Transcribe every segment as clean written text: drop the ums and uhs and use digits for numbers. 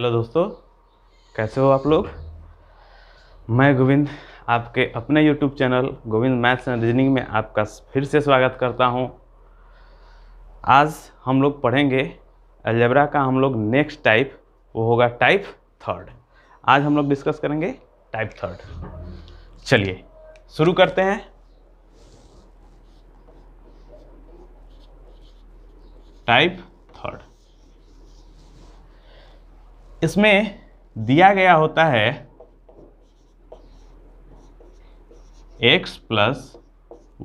Hello दोस्तों, कैसे हो आप लोग। मैं गोविंद आपके अपने YouTube channel Govind maths and reasoning में आपका फिर से स्वागत करता हूं। आज हम लोग पढ़ेंगे अलजेब्रा का हम लोग नेक्स्ट टाइप, वो होगा टाइप थर्ड। आज हम लोग डिस्कस करेंगे टाइप थर्ड। चलिए शुरू करते हैं। टाइप थर्ड, इसमें दिया गया होता है x plus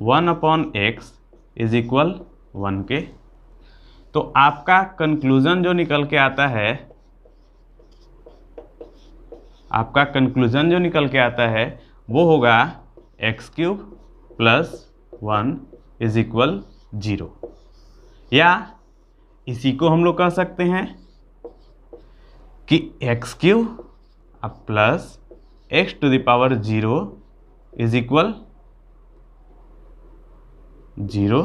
1/x is equal 1 के। तो आपका कंक्लूजन जो निकल के आता है, वो होगा x³ प्लस 1 इज इक्वल 0। या इसी को हम लोग कह सकते हैं कि x³ plus x⁻0 is equal 0।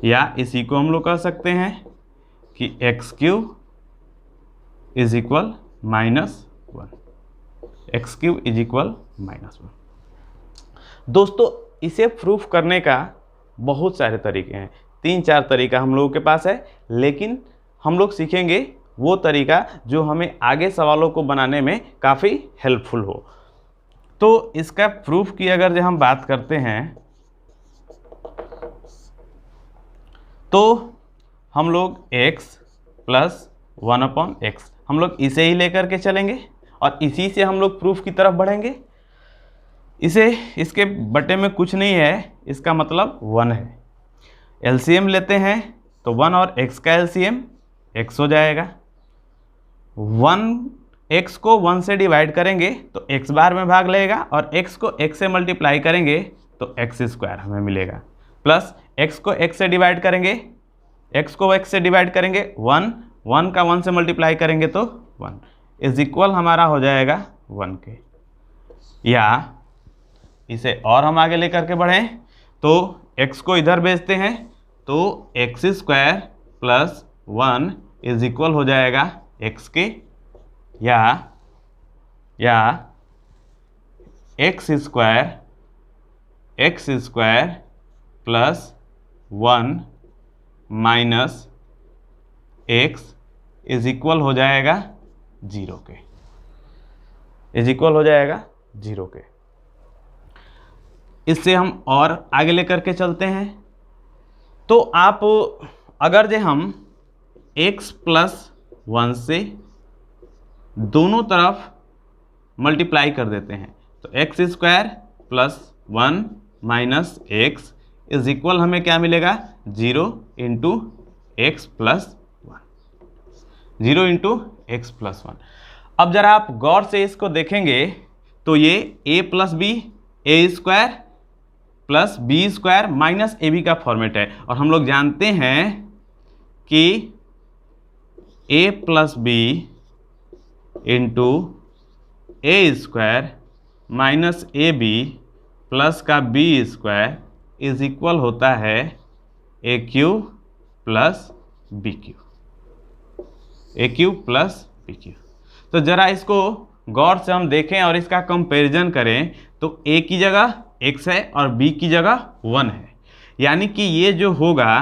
या इसी को हम लोग कह सकते हैं कि x³ is equal -1। x³ is equal -1। दोस्तों, इसे प्रूफ करने का बहुत सारे तरीके हैं, 3-4 तरीका हम लोगों के पास है, लेकिन हम लोग सीखेंगे वो तरीका जो हमें आगे सवालों को बनाने में काफ़ी हेल्पफुल हो। तो इसका प्रूफ की अगर जो हम बात करते हैं तो हम लोग x प्लस 1/x हम लोग इसे ही लेकर के चलेंगे और इसी से हम लोग प्रूफ की तरफ बढ़ेंगे। इसके बटे में कुछ नहीं है, इसका मतलब 1 है। एलसीएम लेते हैं तो 1 और x का एलसीएम x हो जाएगा। 1x को 1 से डिवाइड करेंगे तो x बार में भाग लेगा और x को x से मल्टीप्लाई करेंगे तो x² हमें मिलेगा। प्लस x को x से डिवाइड करेंगे, 1 का 1 से मल्टीप्लाई करेंगे तो 1 इज इक्वल हमारा हो जाएगा 1 के। या इसे और हम आगे लेकर के बढ़ें तो x को इधर भेजते हैं तो x² प्लस 1 इज इक्वल हो जाएगा x के। या x² plus 1 minus x is equal हो जाएगा 0 के। इससे हम और आगे लेकर के चलते हैं तो आप अगर जो हम x प्लस 1 से दोनों तरफ मल्टीप्लाई कर देते हैं तो x² plus 1 minus x is equal हमें क्या मिलेगा 0 इंटू x प्लस 1। अब जरा आप गौर से इसको देखेंगे तो ये a plus B a² plus b² minus ab का फॉर्मेट है और हम लोग जानते हैं कि a plus B into a² minus ab plus का b² इज इक्वल होता है a³ प्लस b³। तो जरा इसको गौर से हम देखें और इसका कंपैरिजन करें तो a की जगह x है और b की जगह 1 है। यानी कि ये जो होगा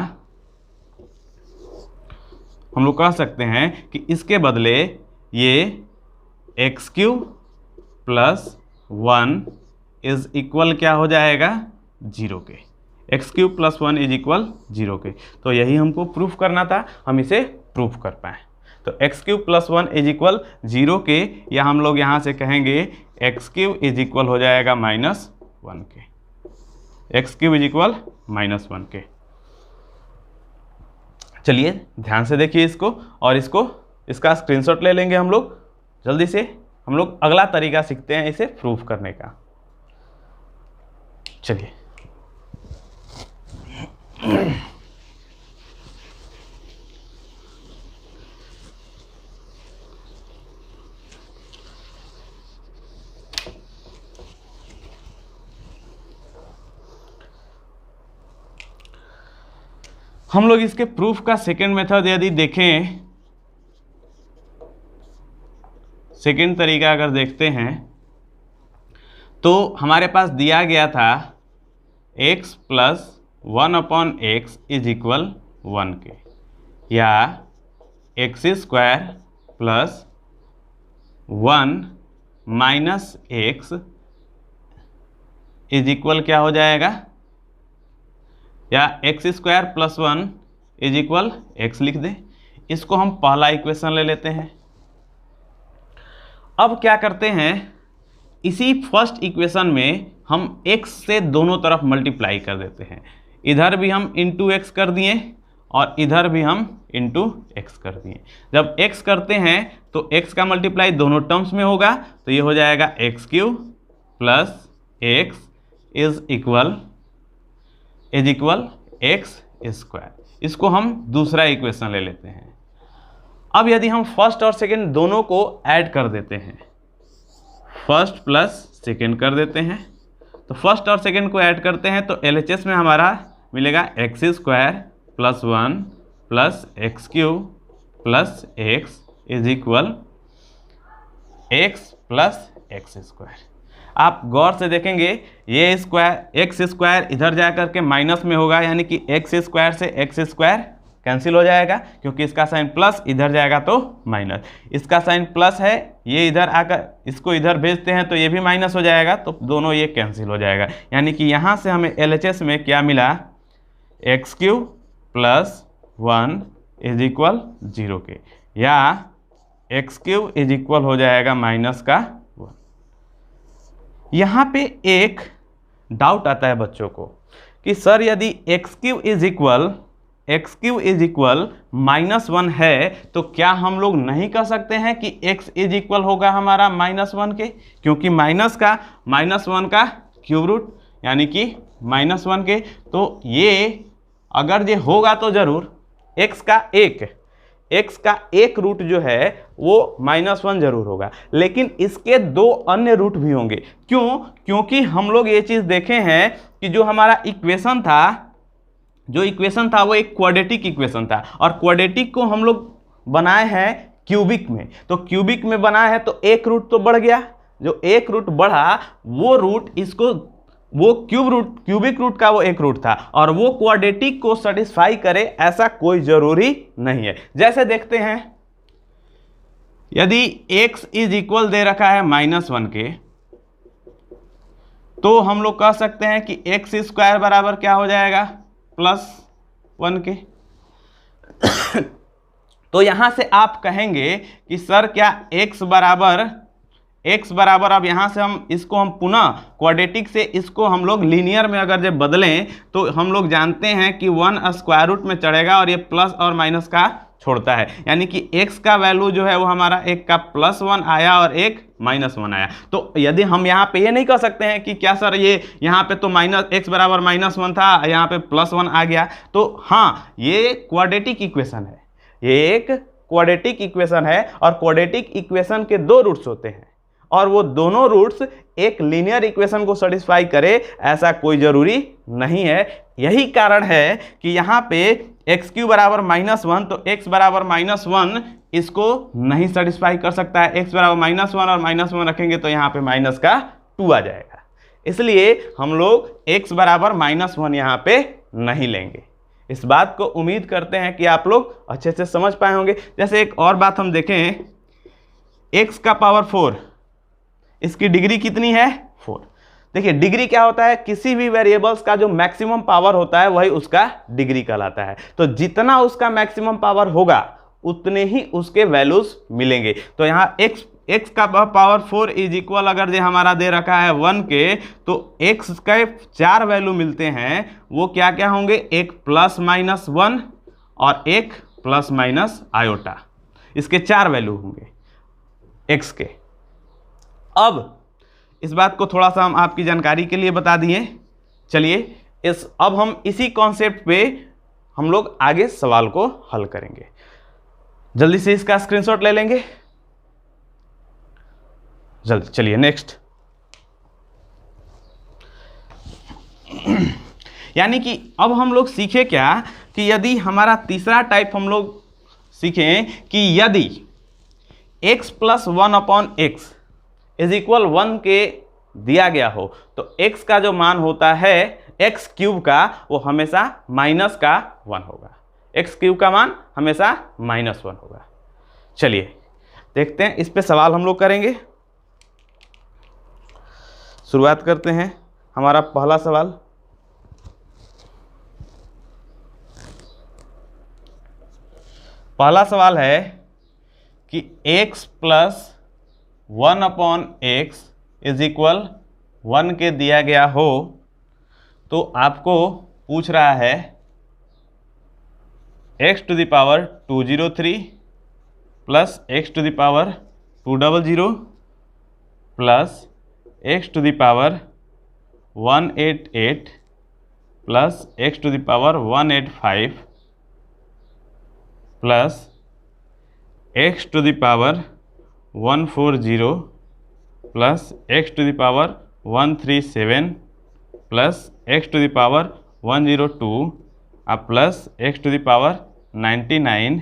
हम लोग कह सकते हैं कि इसके बदले ये x³ प्लस 1 इज इक्वल क्या हो जाएगा 0 के। x³ प्लस 1 इज इक्वल 0 के। तो यही हमको प्रूफ करना था, हम इसे प्रूफ कर पाए। तो x³ प्लस 1 इज इक्वल 0 के, या हम लोग यहाँ से कहेंगे x³ इज इक्वल हो जाएगा -1 के। x³ इज इक्वल -1 के। चलिए ध्यान से देखिए इसको, और इसका स्क्रीनशॉट ले लेंगे हम लोग। जल्दी से हम लोग अगला तरीका सीखते हैं इसे प्रूफ करने का। चलिए हम लोग इसके प्रूफ का सेकेंड मेथड यदि देखें सेकेंड तरीका अगर देखते हैं तो हमारे पास दिया गया था x plus 1/x is equal 1 के, या x square plus 1 minus x is equal क्या हो जाएगा, या x square plus 1 is equal x लिख दें। इसको हम पहला इक्वेशन ले लेते हैं। अब क्या करते हैं, इसी फर्स्ट इक्वेशन में हम x से दोनों तरफ मल्टीप्लाई कर देते हैं। इधर भी हम इंटू एक्स कर दिए और इधर भी हम इंटू एक्स कर दिए। जब x करते हैं तो x का मल्टीप्लाई दोनों टर्म्स में होगा, तो ये हो जाएगा x cube plus x is equal x square. इसको हम दूसरा इक्वेशन ले लेते हैं। अब यदि हम फर्स्ट और सेकेंड दोनों को ऐड कर देते हैं, फर्स्ट प्लस सेकेंड कर देते हैं, तो फर्स्ट और सेकेंड को ऐड करते हैं तो LHS में हमारा मिलेगा x square plus 1 plus x cube plus x is equal x plus x square. आप गौर से देखेंगे ये स्क्वायर एक्स स्क्वायर इधर जा कर के माइनस में होगा, यानी कि एक्स स्क्वायर से एक्स स्क्वायर कैंसिल हो जाएगा, क्योंकि इसका साइन प्लस इधर जाएगा तो माइनस, इसका साइन प्लस है, ये इधर आकर इसको इधर भेजते हैं तो ये भी माइनस हो जाएगा, तो दोनों ये कैंसिल हो जाएगा। यानी कि यहाँ से हमें LHS में क्या मिला, x cube plus 1 is equal 0 के, या एक्स क्यूब इज इक्वल हो जाएगा माइनस का 1। यहाँ पे एक डाउट आता है बच्चों को कि सर यदि एक्स क्यूब इज इक्वल -1 है तो क्या हम लोग नहीं कर सकते हैं कि x इज इक्वल होगा हमारा -1 के, क्योंकि -1 का क्यूब रूट यानी कि -1 के, तो ये अगर ये होगा तो जरूर x का एक रूट जो है वो -1 जरूर होगा, लेकिन इसके दो अन्य रूट भी होंगे। क्यों? क्योंकि हम लोग ये चीज़ देखे हैं कि जो हमारा इक्वेशन था वो एक क्वाड्रेटिक इक्वेशन था, और क्वाड्रेटिक को हम लोग बनाए हैं क्यूबिक में, तो क्यूबिक में बनाए हैं तो एक रूट तो बढ़ गया, जो एक रूट बढ़ा वो क्यूबिक रूट का वो एक रूट था, और वो क्वाड्रेटिक को सेटिस्फाई करे ऐसा कोई जरूरी नहीं है। जैसे देखते हैं, यदि x इज इक्वल दे रखा है -1 के, तो हम लोग कह सकते हैं कि एक्स स्क्वायर बराबर क्या हो जाएगा, +1 के। तो यहां से आप कहेंगे कि सर क्या x बराबर अब यहां से इसको हम पुनः क्वाड्रेटिक से इसको हम लोग लीनियर में अगर जब बदलें तो हम लोग जानते हैं कि 1 स्क्वायर रूट में चढ़ेगा और ये प्लस और माइनस का छोड़ता है, यानी कि x का वैल्यू जो है वो हमारा एक का +1 आया और एक -1 आया। तो यदि हम यहाँ पे ये नहीं कह सकते हैं कि क्या सर ये यहाँ पे तो x बराबर -1 था, यहाँ पे +1 आ गया, तो हाँ ये क्वाड्रेटिक इक्वेशन है, ये एक क्वाड्रेटिक इक्वेशन है, और क्वाड्रेटिक इक्वेशन के दो रूट्स होते हैं, और वो दोनों रूट्स एक लीनियर इक्वेशन को सेटिस्फाई करे ऐसा कोई जरूरी नहीं है। यही कारण है कि यहाँ पे x³ बराबर -1, तो x बराबर -1 इसको नहीं सेटिस्फाई कर सकता है। x बराबर -1 और -1 रखेंगे तो यहाँ पे माइनस का 2 आ जाएगा, इसलिए हम लोग x बराबर -1 यहाँ पे नहीं लेंगे। इस बात को उम्मीद करते हैं कि आप लोग अच्छे से समझ पाए होंगे। जैसे एक और बात हम देखें, x का पावर 4, इसकी डिग्री कितनी है, 4। देखिए डिग्री क्या होता है, किसी भी वेरिएबल्स का जो मैक्सिमम पावर होता है वही उसका डिग्री कहलाता है। तो जितना उसका मैक्सिमम पावर होगा उतने ही उसके वैल्यूज मिलेंगे। तो यहाँ x का पावर 4 इज इक्वल अगर जो हमारा दे रखा है 1 के, तो x के 4 वैल्यू मिलते हैं। वो क्या क्या होंगे, एक +-1 और एक + आयोटा, इसके 4 वैल्यू होंगे x के। अब इस बात को थोड़ा सा हम आपकी जानकारी के लिए बता दिए। चलिए अब हम इसी कॉन्सेप्ट पे हम लोग आगे सवाल को हल करेंगे। जल्दी से इसका स्क्रीनशॉट ले लेंगे जल्दी। चलिए नेक्स्ट। यानी कि अब हम लोग सीखे क्या कि यदि हमारा तीसरा टाइप हम लोग सीखें कि यदि x plus 1/x is equal 1 के दिया गया हो तो x का जो मान होता है x क्यूब का वो हमेशा माइनस का 1 होगा। x क्यूब का मान हमेशा -1 होगा। चलिए देखते हैं, इस पे सवाल हम लोग करेंगे। शुरुआत करते हैं। हमारा पहला सवाल, पहला सवाल है कि x plus 1/x is equal 1 के दिया गया हो तो आपको पूछ रहा है x to the power 203 plus x to the power 200 plus x to the power 188 plus x to the power 185 plus x to the power 140 plus x to the power 137 plus x to the power 102 plus x to the power 99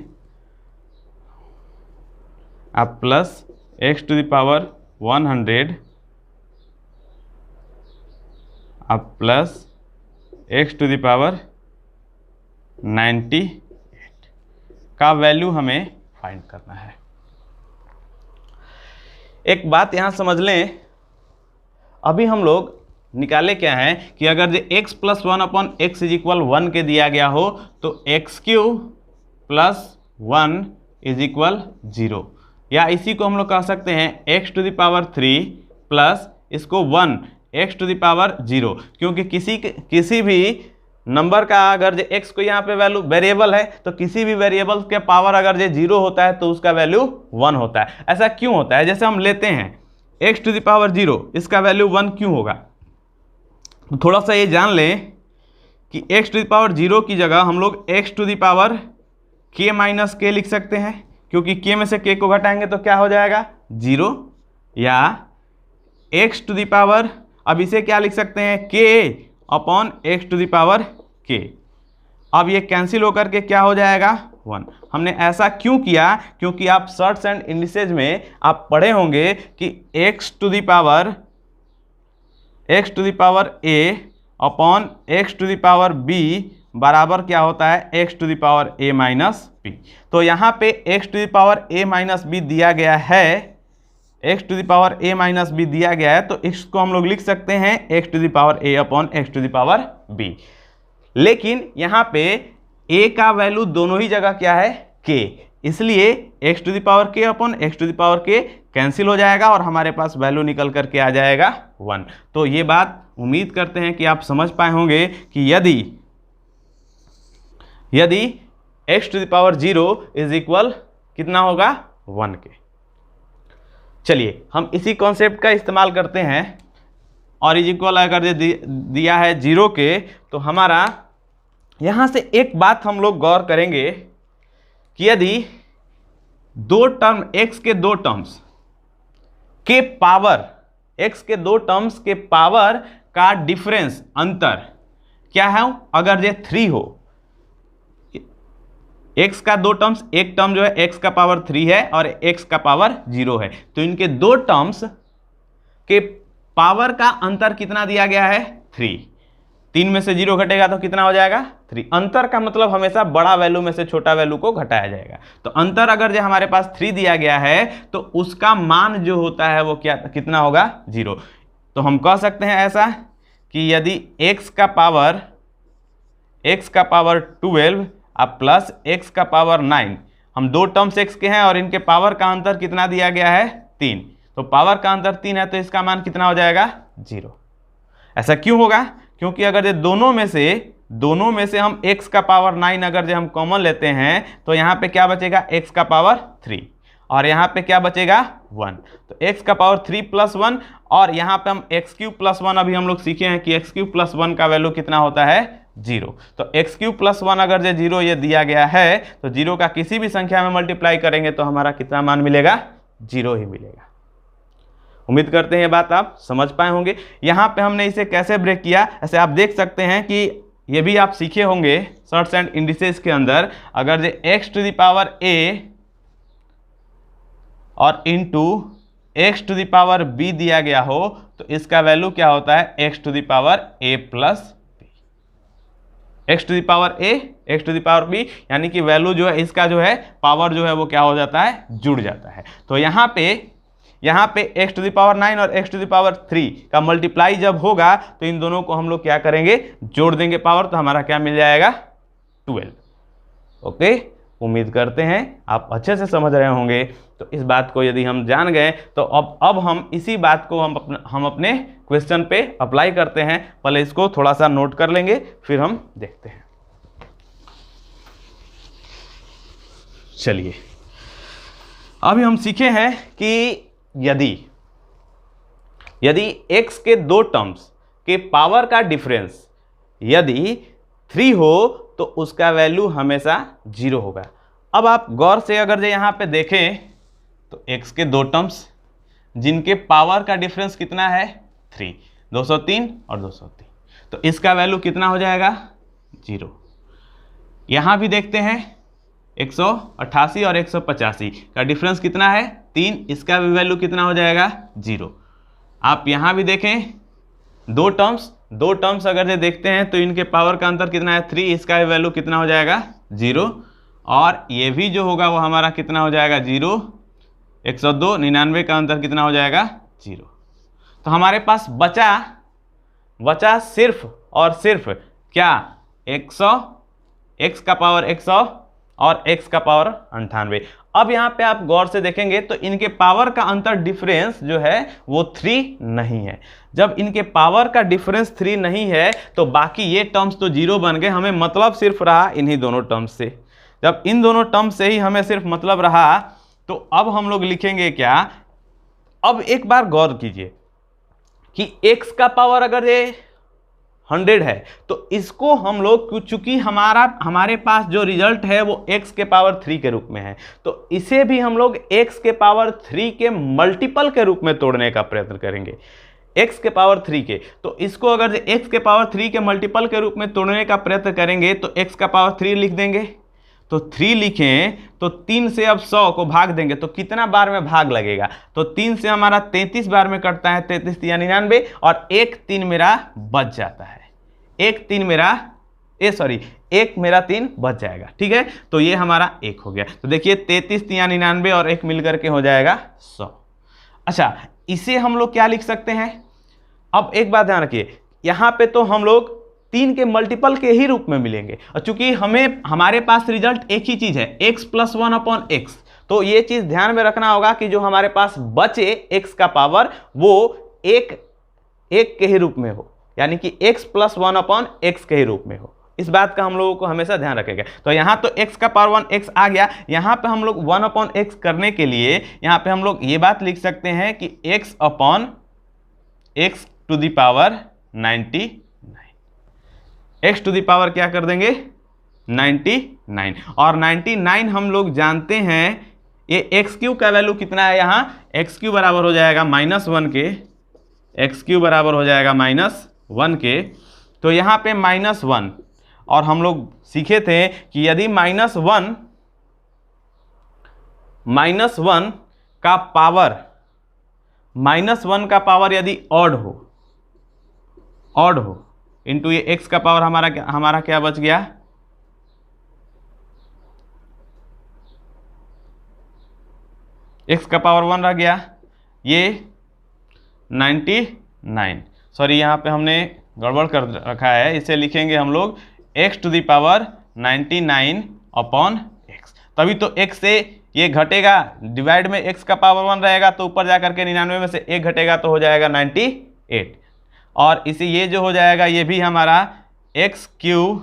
plus x to the power 100 plus x to the power 98 का value हमें find करना है। एक बात यहां समझ लें, अभी हम लोग निकाले क्या है कि अगर जो x plus 1/x is equal 1 के दिया गया हो तो x cube plus 1 is equal 0, या इसी को हम लोग कह सकते हैं x to the power 3 plus इसको 1 x टू द पावर 0, क्योंकि किसी भी नंबर का अगर जो x को यहाँ पे वैल्यू वेरिएबल है तो किसी भी वेरिएबल के पावर अगर जो 0 होता है तो उसका वैल्यू 1 होता है। ऐसा क्यों होता है? जैसे हम लेते हैं x टू द पावर 0, इसका वैल्यू 1 क्यों होगा? तो थोड़ा सा ये जान लें कि x टू द पावर 0 की जगह हम लोग x to the power k minus k लिख सकते हैं, क्योंकि k में से k को घटाएंगे तो क्या हो जाएगा 0, या x टू द पावर, अब इसे क्या लिख सकते हैं k upon x to the power k। अब ये कैंसिल होकर के क्या हो जाएगा 1। हमने ऐसा क्यों किया? क्योंकि आप शॉर्ट्स एंड इंडिसेज में आप पढ़े होंगे कि x to the power a upon x to the power b बराबर क्या होता है x to the power a minus b। तो यहाँ पे x to the power a minus b दिया गया है, x to the power a minus b दिया गया है, तो इसको हम लोग लिख सकते हैं x to the power a upon x to the power b। लेकिन यहाँ पे a का वैल्यू दोनों ही जगह क्या है k, इसलिए x to the power k upon x to the power k cancel हो जाएगा और हमारे पास वैल्यू निकल करके आ जाएगा 1। तो ये बात उम्मीद करते हैं कि आप समझ पाए होंगे कि यदि x to the power 0 is equal कितना होगा 1 के। चलिए हम इसी कॉन्सेप्ट का इस्तेमाल करते हैं, और इज इक्वल अगर दिया है 0 के तो हमारा यहाँ से एक बात हम लोग गौर करेंगे कि यदि दो टर्म x के दो टर्म्स के पावर, x के दो टर्म्स के पावर का डिफरेंस, अंतर क्या है, अगर ये 3 हो, x का दो टर्म्स, एक टर्म जो है x का पावर 3 है और x का पावर 0 है, तो इनके दो टर्म्स के पावर का अंतर कितना दिया गया है 3। 3 में से 0 घटेगा तो कितना हो जाएगा 3। अंतर का मतलब हमेशा बड़ा वैल्यू में से छोटा वैल्यू को घटाया जाएगा। तो अंतर अगर जो हमारे पास 3 दिया गया है तो उसका मान जो होता है वो कितना होगा 0। तो हम कह सकते हैं ऐसा कि यदि x का पावर 12 अब प्लस x का पावर 9, हम दो टर्म्स x के हैं और इनके पावर का अंतर कितना दिया गया है 3, तो पावर का अंतर 3 है तो इसका मान कितना हो जाएगा 0। ऐसा क्यों होगा? क्योंकि अगर ये दोनों में से हम x का पावर 9 अगर जो हम कॉमन लेते हैं तो यहाँ पे क्या बचेगा x का पावर 3 और यहाँ पे क्या बचेगा 1, तो x का पावर 3 प्लस 1 और यहाँ पे हम x क्यूब प्लस 1, अभी हम लोग सीखे हैं कि x क्यूब प्लस 1 का वैल्यू कितना होता है 0। तो x क्यूब प्लस 1 अगर जो 0 ये दिया गया है तो 0 का किसी भी संख्या में मल्टीप्लाई करेंगे तो हमारा कितना मान मिलेगा 0 ही मिलेगा। उम्मीद करते हैं ये बात आप समझ पाए होंगे। यहाँ पे हमने इसे कैसे ब्रेक किया, ऐसे आप देख सकते हैं कि ये भी आप सीखे होंगे शॉर्ट्स एंड इंडिसेस के अंदर, अगर जो x to the power a और into x to the power B दिया गया हो तो इसका वैल्यू क्या होता है, x to the power A plus B, x to the power A x to the power B, यानी कि वैल्यू जो है इसका जो है पावर जो है वो क्या हो जाता है, जुड़ जाता है। तो यहाँ पे एक्स टू द पावर 9 और एक्स टू द पावर 3 का मल्टीप्लाई जब होगा तो इन दोनों को हम लोग क्या करेंगे, जोड़ देंगे पावर, तो हमारा क्या मिल जाएगा 12। ओके, उम्मीद करते हैं आप अच्छे से समझ रहे होंगे। तो इस बात को यदि हम जान गए तो अब हम इसी बात को हम अपने क्वेश्चन पे अप्लाई करते हैं। पहले इसको थोड़ा सा नोट कर लेंगे फिर हम देखते हैं। चलिए, अभी हम सीखे हैं कि यदि x के दो टर्म्स के पावर का डिफरेंस यदि 3 हो तो उसका वैल्यू हमेशा 0 होगा। अब आप गौर से अगर यहाँ पे देखें तो x के दो टर्म्स जिनके पावर का डिफरेंस कितना है 3, 203 और 203, तो इसका वैल्यू कितना हो जाएगा 0। यहाँ भी देखते हैं 188 और 185 का डिफरेंस कितना है 3, इसका भी वैल्यू कितना हो जाएगा 0। आप यहाँ भी देखें दो टर्म्स अगर ये देखते हैं तो इनके पावर का अंतर कितना है 3, इसका भी वैल्यू कितना हो जाएगा 0, और ये भी जो होगा वो हमारा कितना हो जाएगा 0, 102, 99 का अंतर कितना हो जाएगा 0। तो हमारे पास बचा सिर्फ और सिर्फ क्या 100, x का पावर 100 और x का पावर 98। अब यहाँ पे आप गौर से देखेंगे तो इनके पावर का अंतर डिफरेंस जो है वो 3 नहीं है। जब इनके पावर का डिफरेंस 3 नहीं है तो बाकी ये टर्म्स तो 0 बन गए, हमें मतलब सिर्फ रहा इन्हीं दोनों टर्म्स से। जब इन दोनों टर्म्स से ही हमें सिर्फ मतलब रहा तो अब हम लोग लिखेंगे क्या, अब एक बार गौर कीजिए कि x का पावर अगर ये 100 है तो इसको हम लोग, चूंकि हमारे पास जो रिजल्ट है वो x के पावर 3 के रूप में है, तो इसे भी हम लोग x के पावर 3 के मल्टीपल के रूप में तोड़ने का प्रयत्न करेंगे, x के पावर 3 के। तो इसको अगर x के पावर 3 के मल्टीपल के रूप में तोड़ने का प्रयत्न करेंगे तो x का पावर 3 लिख देंगे। तो 3 लिखें तो 3 से अब 100 को भाग देंगे तो कितना बार में भाग लगेगा, तो 3 से हमारा 33 बार में कटता है, 33 या 99, और 1 3 मेरा बच जाता है, 1 मेरा 3 बच जाएगा। ठीक है, तो ये हमारा 1 हो गया। तो देखिए 33 या 99 और 1 मिलकर के हो जाएगा 100। अच्छा, इसे हम लोग क्या लिख सकते हैं, अब एक बात ध्यान रखिए, यहाँ पे तो हम लोग 3 के मल्टीपल के ही रूप में मिलेंगे, और चूंकि हमारे पास रिजल्ट एक ही चीज है x + 1/x, तो ये चीज ध्यान में रखना होगा कि जो हमारे पास बचे x का पावर वो एक के ही रूप में हो, यानी कि x + 1/x के ही रूप में हो। इस बात का हम लोगों को हमेशा ध्यान रखेगा। तो यहाँ तो x का पावर 1x आ गया, यहाँ पे हम लोग 1/x करने के लिए यहाँ पे हम लोग ये बात लिख सकते हैं कि x to the power 99, x to the power क्या कर देंगे 99, और 99 हम लोग जानते हैं ये x³ का वैल्यू कितना है, यहाँ x³ बराबर हो जाएगा -1 के, x³ बराबर हो जाएगा -1 के। तो यहाँ पे -1, और हम लोग सीखे थे कि यदि -1 का पावर यदि ऑड हो इंटू ये x का पावर हमारा क्या बच गया, x का पावर 1 रह गया, ये 99, सॉरी यहाँ पे हमने गड़बड़ कर रखा है, इसे लिखेंगे हम लोग x to the power 99/x। तभी तो x से ये घटेगा, डिवाइड में x का पावर 1 रहेगा तो ऊपर जाकर के 99 में से 1 घटेगा तो हो जाएगा 98, और इसी ये जो हो जाएगा ये भी हमारा x³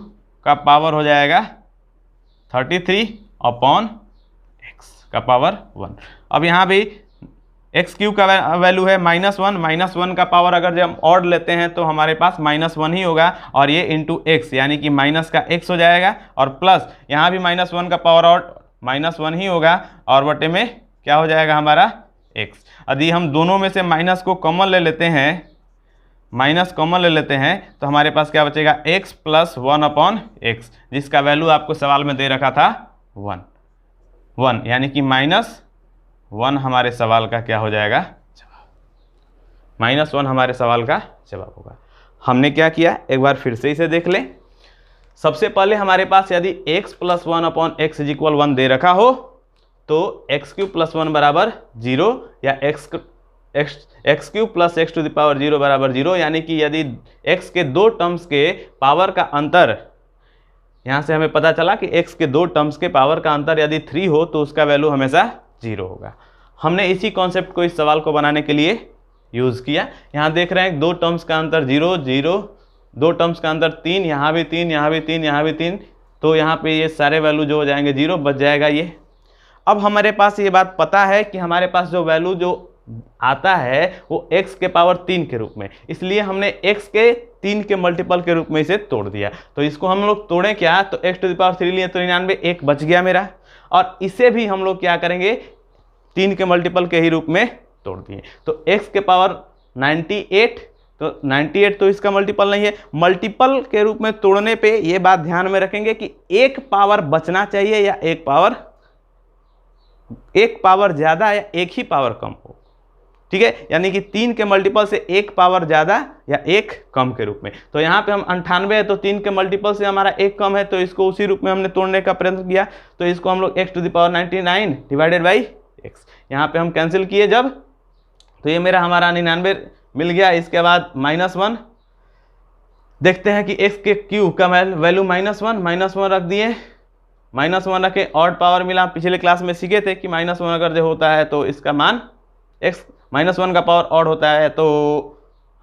का पावर हो जाएगा 33/x का पावर 1। अब यहाँ भी x³ का वैल्यू है -1 का पावर अगर जब हम ऑड लेते हैं तो हमारे पास -1 ही होगा, और ये इंटू x यानी कि माइनस का x हो जाएगा, और प्लस यहाँ भी -1 का पावर ऑड -1 ही होगा, और बटे में क्या हो जाएगा हमारा x। यदि हम दोनों में से माइनस को कॉमन ले लेते हैं, तो हमारे पास क्या बचेगा x + 1/x, जिसका वैल्यू आपको सवाल में दे रखा था 1, यानी कि 1 हमारे सवाल का क्या हो जाएगा, -1 हमारे सवाल का जवाब होगा। हमने क्या किया, एक बार फिर से इसे देख लें। सबसे पहले हमारे पास यदि x + 1/x = 1 दे रखा हो तो x³ + 1 बराबर 0 या x³ + x⁴ बराबर 0, यानी कि यदि x के दो टर्म्स के पावर का अंतर, यहाँ से हमें पता चला कि x के दो टर्म्स के पावर का अंतर यदि 3 हो तो उसका वैल्यू हमेशा 0 होगा। हमने इसी कॉन्सेप्ट को इस सवाल को बनाने के लिए यूज़ किया। यहाँ देख रहे हैं दो टर्म्स का अंतर 0 0, दो टर्म्स का अंतर 3, यहाँ भी 3, यहाँ भी 3, यहाँ भी 3, तो यहाँ पे ये सारे वैल्यू जो हो जाएंगे 0, बच जाएगा ये। अब हमारे पास ये बात पता है कि हमारे पास जो वैल्यू जो आता है वो x के पावर 3 के रूप में, इसलिए हमने x के 3 के मल्टीपल के रूप में इसे तोड़ दिया। तो इसको हम लोग तोड़ें क्या, तो x⁴ लिए तो 99, एक बच गया मेरा, और इसे भी हम लोग क्या करेंगे 3 के मल्टीपल के ही रूप में तोड़ दिए। तो x के पावर 98, तो 98 तो इसका मल्टीपल नहीं है। मल्टीपल के रूप में तोड़ने पे ये बात ध्यान में रखेंगे कि एक पावर बचना चाहिए या एक पावर ज़्यादा या एक ही पावर कम हो, ठीक है, यानी कि 3 के मल्टीपल से एक पावर ज़्यादा या एक कम के रूप में। तो यहाँ पे हम 98 है तो 3 के मल्टीपल से हमारा एक कम है, तो इसको उसी रूप में हमने तोड़ने का प्रयत्न किया। तो इसको हम लोग x⁴99 डिवाइडेड बाई x, यहाँ पे हम कैंसिल किए जब, तो ये मेरा हमारा 99 मिल गया। इसके बाद -1 देखते हैं कि x के क्यूब का वैल्यू -1 रख दिए, -1 रखे, ऑड पावर मिला। पिछले क्लास में सीखे थे कि -1 अगर जो होता है तो इसका मान x -1 का पावर ऑड होता है तो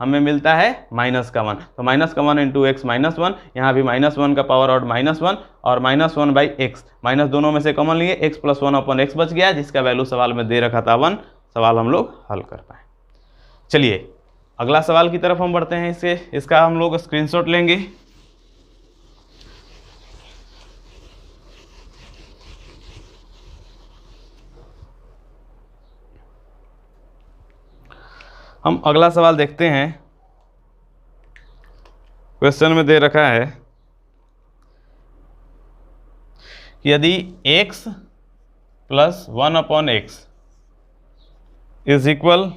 हमें मिलता है -1, तो -1 × x -1, यहाँ भी -1 का पावर ऑड -1 और -1/x, माइनस दोनों में से कॉमन लिए, x + 1/x बच गया, जिसका वैल्यू सवाल में दे रखा था 1। सवाल हम लोग हल कर पाए। चलिए अगला सवाल की तरफ हम बढ़ते हैं। इसका हम लोग स्क्रीनशॉट लेंगे। हम अगला सवाल देखते हैं। क्वेश्चन में दे रखा है कि यदि x + 1/x =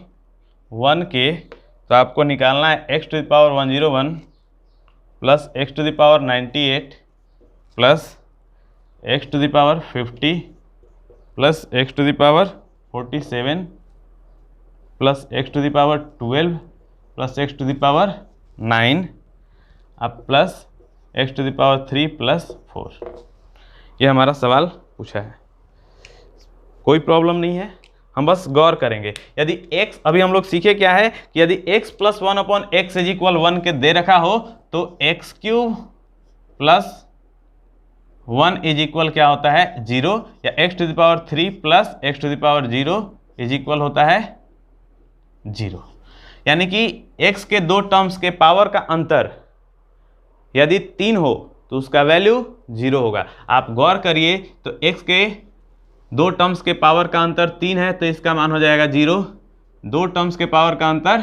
1 के, तो आपको निकालना है x⁴101 + x⁴98 + x⁴50 + x⁴47 + x⁴12 + x⁴9 अब प्लस x⁴3 + 4। ये हमारा सवाल पूछा है, कोई प्रॉब्लम नहीं है, हम बस गौर करेंगे। यदि x, अभी हम लोग सीखे क्या है कि यदि x + 1/x = 1 के दे रखा हो तो x³ + 1 = क्या होता है 0, या x⁴3 + x⁴0 = होता है 0, यानी कि x के दो टर्म्स के पावर का अंतर यदि 3 हो तो उसका वैल्यू 0 होगा। आप गौर करिए तो x के दो टर्म्स के पावर का अंतर 3 है तो इसका मान हो जाएगा 0, दो टर्म्स के पावर का अंतर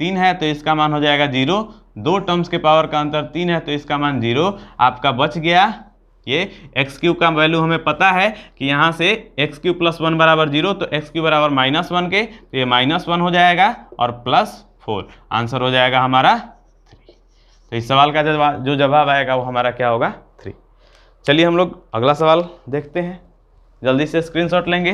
3 है तो इसका मान हो जाएगा 0, दो टर्म्स के पावर का अंतर 3 है तो इसका मान 0। आपका बच गया ये x³ का वैल्यू हमें पता है कि यहाँ से x³ + 1 बराबर 0, तो x³ बराबर -1 के, तो ये -1 हो जाएगा और +4, आंसर हो जाएगा हमारा 3। तो इस सवाल का जो जवाब आएगा वो हमारा क्या होगा 3। चलिए हम लोग अगला सवाल देखते हैं, जल्दी से स्क्रीनशॉट लेंगे।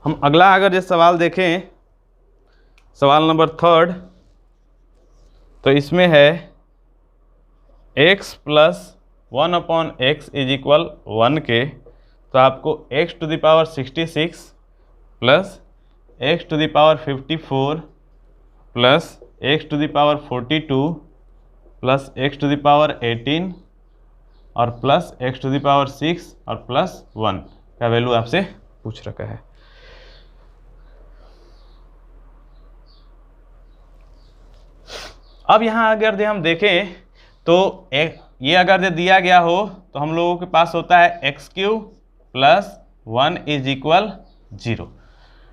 हम अगला अगर ये सवाल देखें, सवाल नंबर 3, तो इसमें है x + 1/x = 1 के, तो आपको x⁴66 + x⁴54 + x⁴42 + x⁴18 और +x⁴6 और +1 का वैल्यू आपसे पूछ रखा है। अब यहाँ अगर हम देखें तो ये अगर दिया गया हो तो हम लोगों के पास होता है x³ + 1 = 0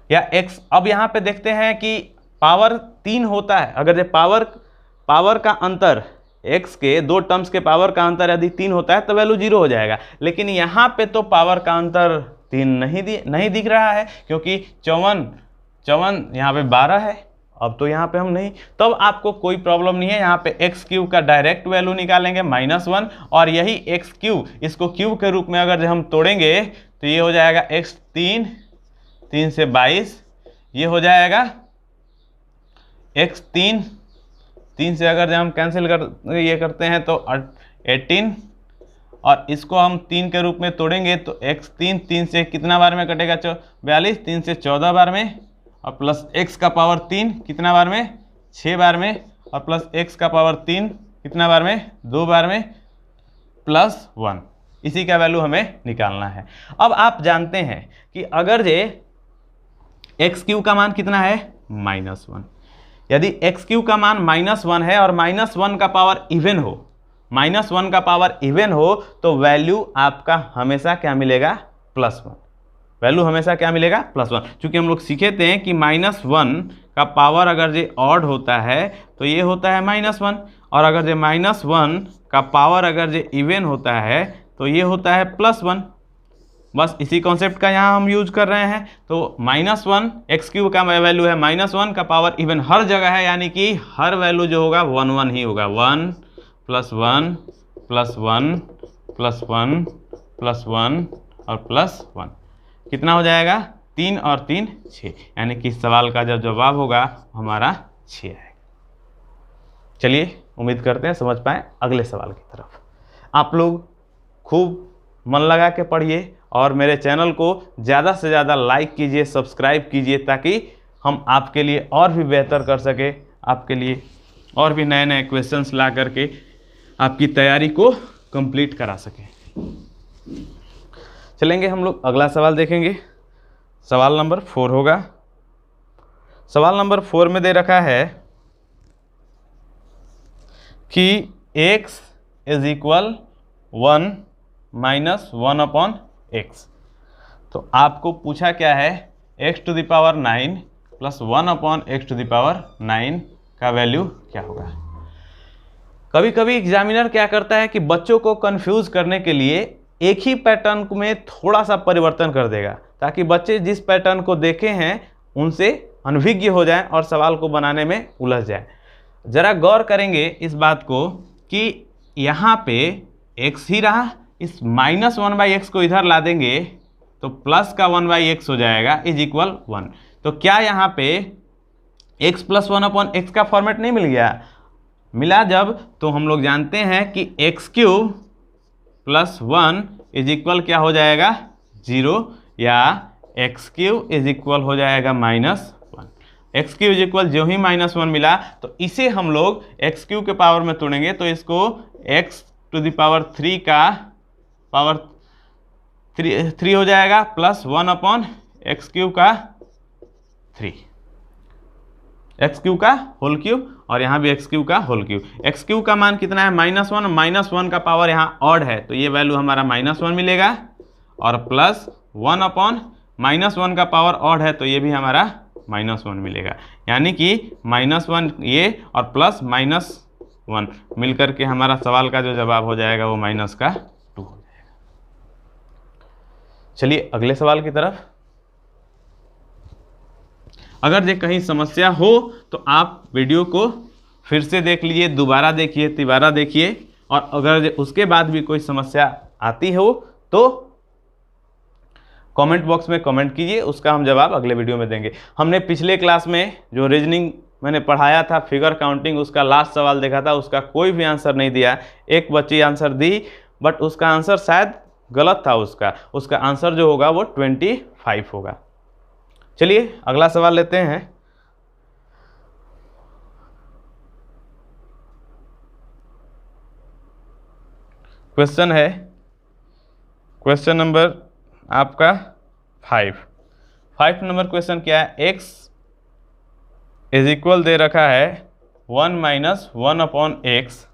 या x। अब यहाँ पे देखते हैं कि पावर 3 होता है, अगर ये पावर का अंतर x के दो टर्म्स के पावर का अंतर यदि 3 होता है तो वैल्यू 0 हो जाएगा। लेकिन यहाँ पे तो पावर का अंतर 3 नहीं दिख रहा है, क्योंकि 54 यहाँ पे 12 है। अब तो यहाँ पे हम नहीं, तब आपको कोई प्रॉब्लम नहीं है। यहाँ पे एक्स क्यूब का डायरेक्ट वैल्यू निकालेंगे -1, और यही एक्स क्यूब इसको क्यूब के रूप में अगर हम तोड़ेंगे तो ये हो जाएगा x 3 से 22, ये हो जाएगा x 3 से अगर हम कैंसिल ये करते हैं तो 18, और इसको हम 3 के रूप में तोड़ेंगे तो x 3 से कितना बार में कटेगा 42, 3 से 14 बार में, और प्लस x का पावर 3 कितना बार में 6 बार में, और प्लस x का पावर 3 कितना बार में 2 बार में, प्लस 1। इसी का वैल्यू हमें निकालना है। अब आप जानते हैं कि अगर ये एक्स क्यू का मान कितना है -1, यदि एक्स क्यू का मान -1 है और -1 का पावर इवन हो, -1 का पावर इवन हो, तो वैल्यू आपका हमेशा क्या मिलेगा +1। वैल्यू हमेशा क्या मिलेगा +1, क्योंकि हम लोग सीखे थे कि -1 का पावर अगर ये ऑड होता है तो ये होता है -1, और अगर ये -1 का पावर अगर ये इवन होता है तो ये होता है +1। बस इसी कॉन्सेप्ट का यहाँ हम यूज कर रहे हैं। तो -1 एक्स क्यूब का वैल्यू है -1 का पावर इवन हर जगह है, यानी कि हर वैल्यू जो होगा 1 1 ही होगा। 1 + 1 + 1 + 1 + 1 और +1 कितना हो जाएगा 3 और 3 6, यानी कि सवाल का जब जवाब होगा हमारा 6 आएगा। चलिए उम्मीद करते हैं समझ पाए। अगले सवाल की तरफ आप लोग खूब मन लगा के पढ़िए और मेरे चैनल को ज़्यादा से ज़्यादा लाइक कीजिए, सब्सक्राइब कीजिए, ताकि हम आपके लिए और भी बेहतर कर सके, आपके लिए और भी नए नए क्वेश्चंस ला करके आपकी तैयारी को कंप्लीट करा सके। चलेंगे हम लोग अगला सवाल देखेंगे। सवाल नंबर 4 होगा। सवाल नंबर 4 में दे रखा है कि x = 1 - 1/x। तो आपको पूछा क्या है x⁹ + 1/x⁹ का वैल्यू क्या होगा। कभी कभी एग्जामिनर क्या करता है कि बच्चों को कंफ्यूज करने के लिए एक ही पैटर्न में थोड़ा सा परिवर्तन कर देगा, ताकि बच्चे जिस पैटर्न को देखे हैं उनसे अनभिज्ञ हो जाएं और सवाल को बनाने में उलझ जाए। ज़रा गौर करेंगे इस बात को कि यहाँ पे x ही रहा, इस -1/x को इधर ला देंगे तो प्लस का 1/x हो जाएगा = 1। तो क्या यहाँ पे x + 1/x का फॉर्मेट नहीं मिल गया? मिला जब, तो हम लोग जानते हैं कि x³ + 1 = क्या हो जाएगा 0, या x³ हो जाएगा -1। x³ जो ही -1 मिला तो इसे हम लोग x³ के पावर में तोड़ेंगे, तो इसको x⁻³ का पावर 3 हो जाएगा प्लस 1/x³ का 3, x³ का होल क्यूब, और यहाँ भी x³ का होल क्यूब। x³ का मान कितना है -1, -1 का पावर यहाँ ऑड है तो ये वैल्यू हमारा -1 मिलेगा, और प्लस 1/-1 का पावर ऑड है तो ये भी हमारा -1 मिलेगा, यानी कि -1 ये और प्लस -1 मिलकर के हमारा सवाल का जो जवाब हो जाएगा वो -2 हो जाएगा। चलिए अगले सवाल की तरफ। अगर ये कहीं समस्या हो तो आप वीडियो को फिर से देख लीजिए, दोबारा देखिए, तिबारा देखिए, और अगर उसके बाद भी कोई समस्या आती हो तो कमेंट बॉक्स में कमेंट कीजिए, उसका हम जवाब अगले वीडियो में देंगे। हमने पिछले क्लास में जो रीजनिंग मैंने पढ़ाया था फिगर काउंटिंग, उसका लास्ट सवाल देखा था, उसका कोई भी आंसर नहीं दिया। एक बच्ची आंसर दी बट उसका आंसर शायद गलत था, उसका आंसर जो होगा वो 25 होगा। चलिए अगला सवाल लेते हैं। क्वेश्चन है क्वेश्चन नंबर आपका 5 नंबर क्वेश्चन क्या है, x = दे रखा है 1 - 1/x।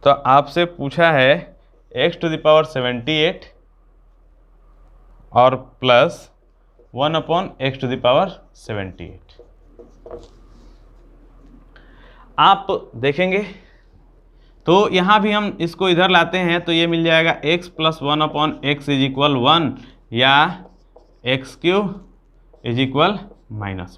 तो आपसे पूछा है x⁻78 और प्लस 1/x⁻78। आप देखेंगे तो यहाँ भी हम इसको इधर लाते हैं तो ये मिल जाएगा x plus 1/x is equal 1 या x cube is equal -1,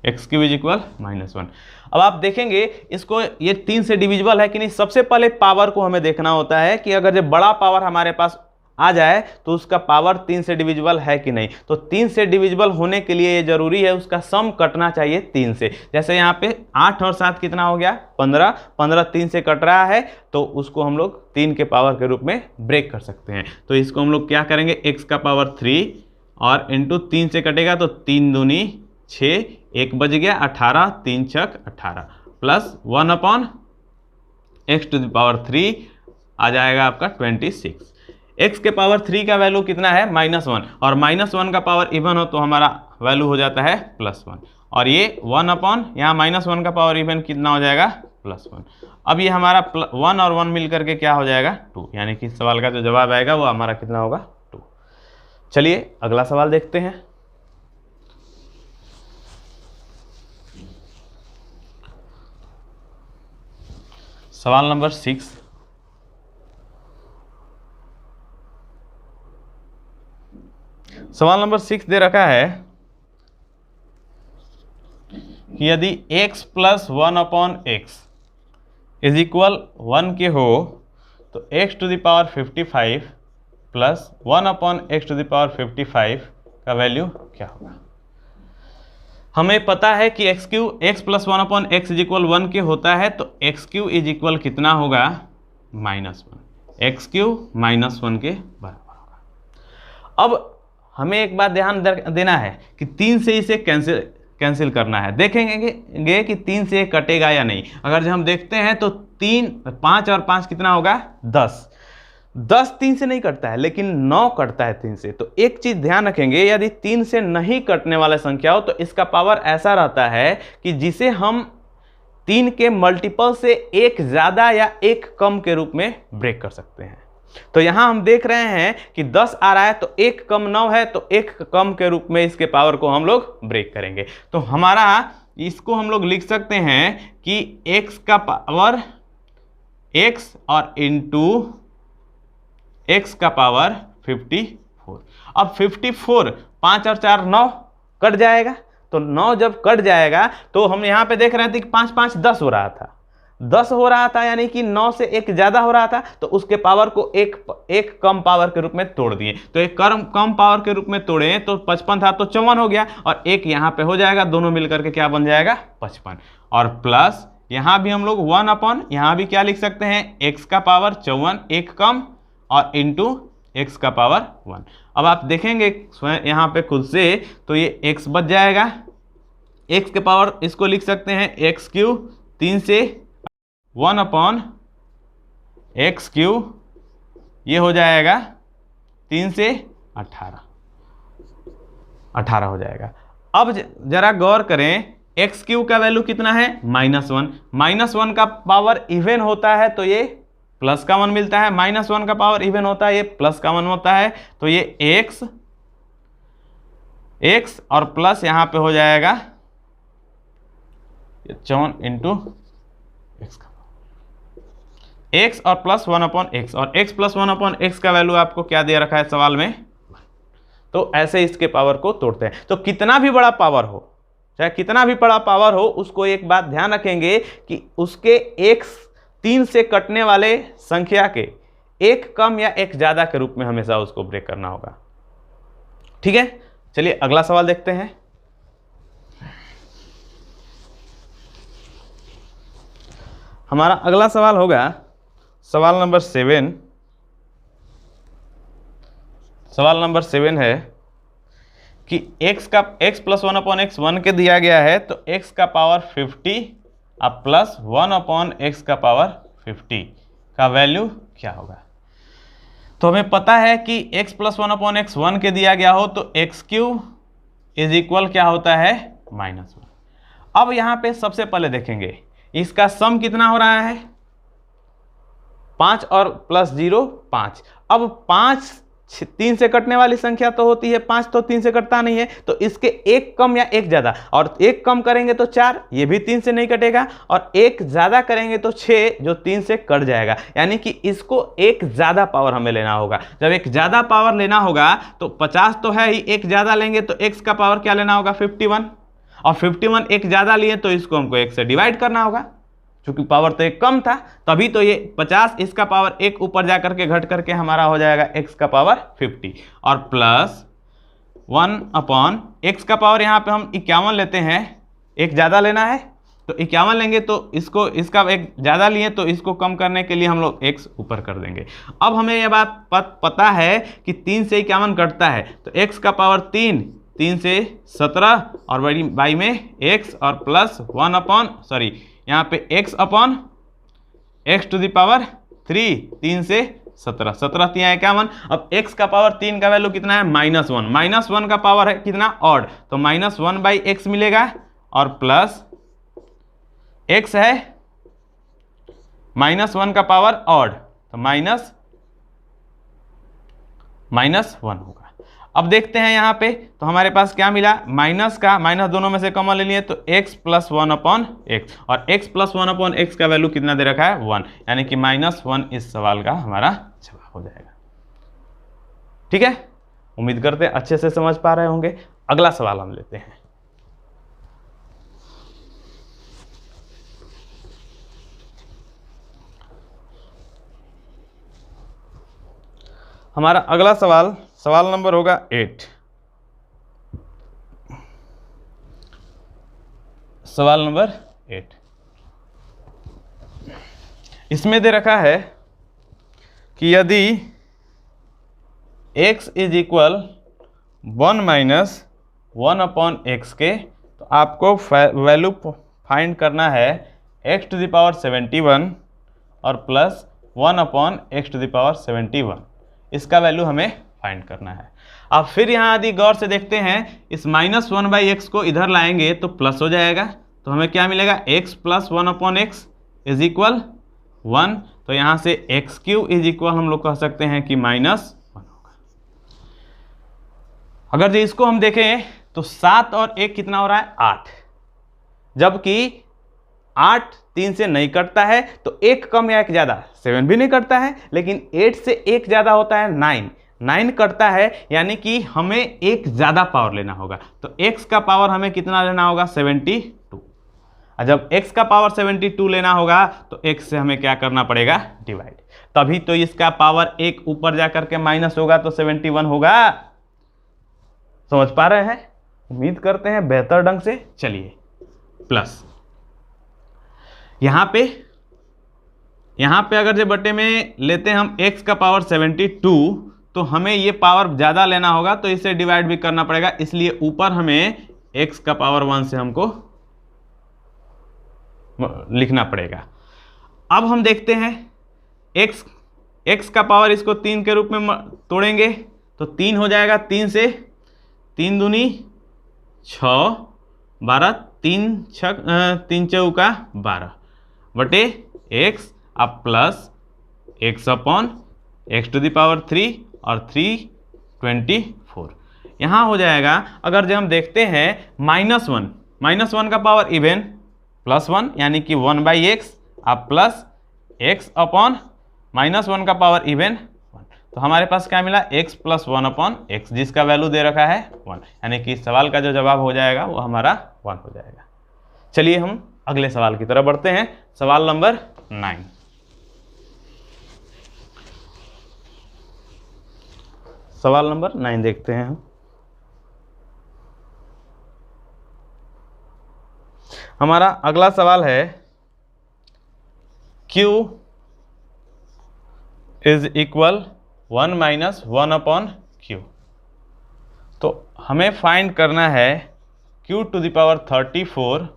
x cube is equal -1। अब आप देखेंगे इसको, ये 3 से डिविजिबल है कि नहीं। सबसे पहले पावर को हमें देखना होता है कि अगर जब बड़ा पावर हमारे पास आ जाए तो उसका पावर 3 से डिविजिबल है कि नहीं। तो 3 से डिविजिबल होने के लिए ये जरूरी है उसका सम कटना चाहिए 3 से। जैसे यहाँ पे 8 और 7 कितना हो गया 15, 15 3 से कट रहा है तो उसको हम लोग 3 के पावर के रूप में ब्रेक कर सकते हैं। तो इसको हम लोग क्या करेंगे, x का पावर 3 और इंटू 3 से कटेगा तो 3 दूनी 6, 1 बज गया 18, 3 छक 18 प्लस 1/x टू द पावर 3 आ जाएगा आपका 26। x के पावर 3 का वैल्यू कितना है -1 और -1 का पावर इवन हो तो हमारा वैल्यू हो जाता है +1 और ये 1 यहाँ -1 का पावर इवन कितना हो जाएगा +1। अब ये हमारा 1 और 1 मिल करके क्या हो जाएगा 2, यानी कि सवाल का जो जवाब आएगा वो हमारा कितना होगा 2। चलिए अगला सवाल देखते हैं। सवाल नंबर 6। सवाल नंबर 6 दे रखा है कि यदि x plus 1/x is equal 1 के हो तो x to the power 55 plus 1/x to the power 55 का वैल्यू क्या होगा। हमें पता है कि x plus 1/x is equal 1 के होता है तो x³ इज इक्वल कितना होगा -1, x³ -1 के बराबर होगा। अब हमें एक बात ध्यान देना है कि 3 से इसे कैंसिल करना है। देखेंगे कि 3 से कटेगा या नहीं। अगर जब हम देखते हैं तो 5 और 5 कितना होगा 10, 10 3 से नहीं कटता है लेकिन 9 कटता है 3 से। तो एक चीज ध्यान रखेंगे, यदि 3 से नहीं कटने वाला संख्या हो तो इसका पावर ऐसा रहता है कि जिसे हम 3 के मल्टीपल से एक ज्यादा या एक कम के रूप में ब्रेक कर सकते हैं। तो यहां हम देख रहे हैं कि 10 आ रहा है तो 1 कम 9 है तो 1 कम के रूप में इसके पावर को हम लोग ब्रेक करेंगे। तो हमारा इसको हम लोग लिख सकते हैं कि x का पावर x और इंटू x का पावर 54। अब 54 5 और 4 9 कट जाएगा, तो 9 जब कट जाएगा तो हम यहां पे देख रहे थे कि 5 5 10 हो रहा था, 10 हो रहा था यानी कि 9 से 1 ज्यादा हो रहा था तो उसके पावर को एक कम पावर के रूप में तोड़ दिए। तो एक कम पावर के रूप में तोड़े तो 55 था तो 54 हो गया और एक यहाँ पे हो जाएगा, दोनों मिलकर के क्या बन जाएगा 55। और प्लस यहाँ भी हम लोग 1 यहाँ भी क्या लिख सकते हैं x का पावर 54 एक कम और इंटू x का पावर 1। अब आप देखेंगे यहाँ पे खुद से तो ये x बच जाएगा, x के पावर इसको लिख सकते हैं x³ 3 से 1/x³ ये हो जाएगा 3 से 18 हो जाएगा। अब जरा गौर करें x³ का वैल्यू कितना है -1, -1 का पावर इवन होता है तो ये प्लस का 1 मिलता है, -1 का पावर इवन होता है ये प्लस का 1 होता है। तो ये x और प्लस यहाँ पे हो जाएगा 54 इंटू x का x और प्लस 1/x और x प्लस 1/x का वैल्यू आपको क्या दे रखा है सवाल में। तो ऐसे इसके पावर को तोड़ते हैं। तो कितना भी बड़ा पावर हो, चाहे कितना भी बड़ा पावर हो, उसको एक बात ध्यान रखेंगे कि उसके x 3 से कटने वाले संख्या के एक कम या एक ज्यादा के रूप में हमेशा उसको ब्रेक करना होगा। ठीक है, चलिए अगला सवाल देखते हैं। हमारा अगला सवाल होगा सवाल नंबर 7। सवाल नंबर 7 है कि x प्लस 1/x 1 के दिया गया है तो x का पावर 50 अब प्लस 1/x का पावर 50 का वैल्यू क्या होगा। तो हमें पता है कि x प्लस 1/x 1 के दिया गया हो तो x³ इज इक्वल क्या होता है -1। अब यहां पे सबसे पहले देखेंगे इसका सम कितना हो रहा है 5 और प्लस 0 5। अब 5 3 से कटने वाली संख्या तो होती है 5, तो 3 से कटता नहीं है, तो इसके एक कम या एक ज्यादा, और एक कम करेंगे तो 4, ये भी 3 से नहीं कटेगा, और एक ज्यादा करेंगे तो 6, जो 3 से कट जाएगा। यानी कि इसको एक ज्यादा पावर हमें लेना होगा। जब एक ज्यादा पावर लेना होगा तो 50 तो है ही, एक ज्यादा लेंगे तो x का पावर क्या लेना होगा 51, और 51 एक ज्यादा लिए तो इसको हमको 1 से डिवाइड करना होगा, क्योंकि पावर तो एक कम था, तभी तो ये 50 इसका पावर एक ऊपर जा करके घट करके हमारा हो जाएगा x का पावर 50, और प्लस 1 अपॉन x का पावर यहाँ पे हम 51 लेते हैं, एक ज़्यादा लेना है तो 51 लेंगे, तो इसको इसका एक ज़्यादा लिए तो इसको कम करने के लिए हम लोग x ऊपर कर देंगे। अब हमें यह बात पता है कि 3 से 51 कटता है, तो x का पावर 3 से 17, और बाई में x, और प्लस 1 अपॉन यहाँ पे x upon x to the power 3, 3 से 17, 17 3 51। अब x का पावर 3 का वैल्यू कितना है -1, -1 का पावर है कितना ऑड, तो -1/x मिलेगा, और प्लस x है -1 का पावर ऑड, तो -1 होगा। अब देखते हैं यहाँ पे, तो हमारे पास क्या मिला, माइनस दोनों में से कॉमन ले लिए तो x प्लस 1 अपॉन एक्स, और x प्लस 1 अपॉन एक्स का वैल्यू कितना दे रखा है 1, यानी कि -1 इस सवाल का हमारा जवाब हो जाएगा। ठीक है, उम्मीद करते हैं अच्छे से समझ पा रहे होंगे। अगला सवाल हम लेते हैं। हमारा अगला सवाल नंबर होगा 8। सवाल नंबर 8, इसमें दे रखा है कि यदि x is equal 1 minus 1 upon x के, तो आपको वैल्यू फाइंड करना है x टू द पावर 71 और plus 1 upon x to the power 71, इसका वैल्यू हमें फाइंड करना है। अब फिर यहाँ यदि गौर से देखते हैं, इस -1/x को इधर लाएंगे तो प्लस हो जाएगा, तो हमें क्या मिलेगा x plus 1 upon x is equal 1, तो यहाँ से x³ इज इक्वल हम लोग कह सकते हैं कि -1 होगा। अगर जो इसको हम देखें तो 7 और 1 कितना हो रहा है 8, जबकि 8 3 से नहीं कटता है, तो एक कम या एक ज़्यादा 7 भी नहीं कटता है, लेकिन 8 से एक ज़्यादा होता है 9 कटता है, यानी कि हमें एक ज़्यादा पावर लेना होगा, तो x का पावर हमें कितना लेना होगा 72, और जब x का पावर 72 लेना होगा तो x से हमें क्या करना पड़ेगा डिवाइड, तभी तो इसका पावर एक ऊपर जाकर के माइनस होगा तो 71 होगा। समझ पा रहे हैं, उम्मीद करते हैं बेहतर ढंग से। चलिए प्लस यहाँ पे अगर जो बटे में लेते हैं हम x का पावर 72, तो हमें ये पावर ज़्यादा लेना होगा, तो इसे डिवाइड भी करना पड़ेगा, इसलिए ऊपर हमें x का पावर 1 से हमको लिखना पड़ेगा। अब हम देखते हैं x का पावर, इसको 3 के रूप में तोड़ेंगे तो 3 हो जाएगा, 3 से 3 दूनी 6, 12, 3 चौका 12 बटे x, अब plus x upon x to the power 3 और 3 24 यहाँ हो जाएगा। अगर जब हम देखते हैं -1 का पावर इवन +1 यानी कि 1/x, अब प्लस x अपॉन -1 का पावर इवन 1, तो हमारे पास क्या मिला x प्लस 1 अपॉन एक्स, जिसका वैल्यू दे रखा है 1, यानी कि सवाल का जो जवाब हो जाएगा वो हमारा 1 हो जाएगा। चलिए हम अगले सवाल की तरफ बढ़ते हैं। सवाल नंबर 9, सवाल नंबर 9 देखते हैं हम। हमारा अगला सवाल है q is equal 1 minus 1 upon q, तो हमें फाइंड करना है q to the power 34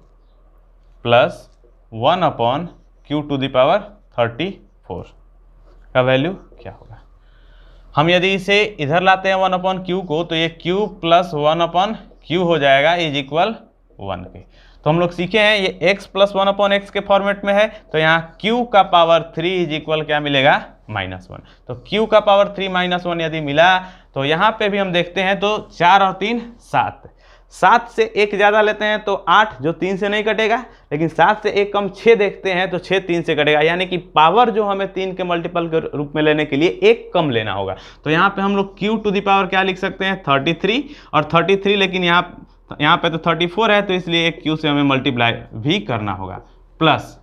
plus 1 upon q to the power 34 का वैल्यू क्या होगा। हम यदि इसे इधर लाते हैं 1 अपॉन q को, तो ये q प्लस 1 अपॉन q हो जाएगा इज इक्वल 1 के, तो हम लोग सीखे हैं ये x प्लस 1/x के फॉर्मेट में है, तो यहाँ q का पावर 3 इज इक्वल क्या मिलेगा, -1। तो q का पावर 3 -1 यदि मिला तो यहाँ पे भी हम देखते हैं तो 4 और 3 7, 7 से 1 ज़्यादा लेते हैं तो 8 जो 3 से नहीं कटेगा, लेकिन 7 से 1 कम 6 देखते हैं तो 6 3 से कटेगा, यानी कि पावर जो हमें 3 के मल्टीपल के रूप में लेने के लिए 1 कम लेना होगा। तो यहाँ पे हम लोग q टू द पावर क्या लिख सकते हैं 33 और 33, लेकिन यहाँ पे तो 34 है तो इसलिए एक q से हमें मल्टीप्लाई भी करना होगा, प्लस